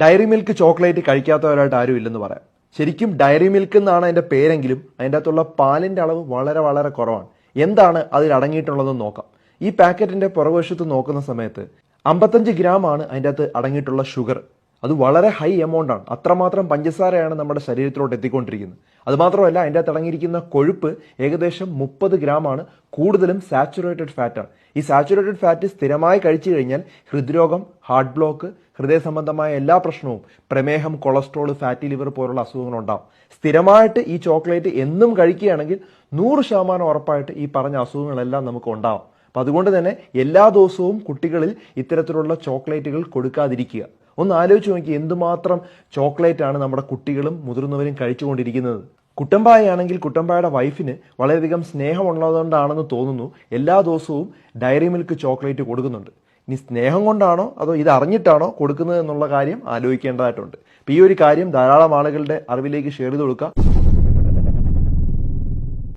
Diary milk chocolate കഴിക്കാത്തവരായിട്ട് ആരും ഇല്ലെന്ന് പറയാം. ശരിക്കും ഡയറി മിൽക്ക് എന്നാണ് അതിൻ്റെ പേരെങ്കിലും അതിൻ്റെ അകത്തുള്ള പാലിൻ്റെ അളവ് വളരെ വളരെ കുറവാണ്. എന്താണ് അതിൽ അടങ്ങിയിട്ടുള്ളതെന്ന് നോക്കാം. ഈ പാക്കറ്റിൻ്റെ പുറകുവശത്ത് നോക്കുന്ന സമയത്ത് 55 ഗ്രാം ആണ് അതിൻ്റെ അകത്ത് അടങ്ങിയിട്ടുള്ള ഷുഗർ. അത് വളരെ ഹൈ എമൗണ്ട് ആണ്. അത്രമാത്രം പഞ്ചസാരയാണ് നമ്മുടെ ശരീരത്തിലോട്ട് എത്തിക്കൊണ്ടിരിക്കുന്നത്. അതുമാത്രമല്ല, അതിൻ്റെ അകത്ത് അടങ്ങിയിരിക്കുന്ന കൊഴുപ്പ് ഏകദേശം 30 ഗ്രാം ആണ്. കൂടുതലും സാച്ചുറേറ്റഡ് ഫാറ്റാണ്. ഈ സാച്ചുറേറ്റഡ് ഫാറ്റ് സ്ഥിരമായി കഴിച്ചു കഴിഞ്ഞാൽ ഹൃദ്രോഗം, ഹാർട്ട് ബ്ലോക്ക്, ഹൃദയ സംബന്ധമായ എല്ലാ പ്രശ്നവും, പ്രമേഹം, കൊളസ്ട്രോൾ, ഫാറ്റി ലിവർ പോലുള്ള അസുഖങ്ങൾ ഉണ്ടാവും. സ്ഥിരമായിട്ട് ഈ ചോക്ലേറ്റ് എന്നും കഴിക്കുകയാണെങ്കിൽ 100% ഉറപ്പായിട്ട് ഈ പറഞ്ഞ അസുഖങ്ങളെല്ലാം നമുക്ക് ഉണ്ടാവും. അപ്പം അതുകൊണ്ട് തന്നെ എല്ലാ ദിവസവും കുട്ടികളിൽ ഇത്തരത്തിലുള്ള ചോക്ലേറ്റുകൾ കൊടുക്കാതിരിക്കുക. ഒന്ന് ആലോചിച്ച് നോക്കി, എന്തുമാത്രം ചോക്ലേറ്റ് ആണ് നമ്മുടെ കുട്ടികളും മുതിർന്നവരും കഴിച്ചുകൊണ്ടിരിക്കുന്നത്. കുട്ടമ്പായാണെങ്കിൽ കുട്ടമ്പായുടെ വൈഫിന് വളരെയധികം സ്നേഹമുള്ളതുകൊണ്ടാണെന്ന് തോന്നുന്നു എല്ലാ ദിവസവും ഡയറി മിൽക്ക് ചോക്ലേറ്റ് കൊടുക്കുന്നുണ്ട്. ഇനി സ്നേഹം കൊണ്ടാണോ അതോ ഇത് അറിഞ്ഞിട്ടാണോ കൊടുക്കുന്നത് എന്നുള്ള കാര്യം ആലോചിക്കേണ്ടതായിട്ടുണ്ട്. അപ്പോൾ ഈ ഒരു കാര്യം ധാരാളം ആളുകളുടെ അറിവിലേക്ക് ഷെയർ ചെയ്ത് കൊടുക്കുക.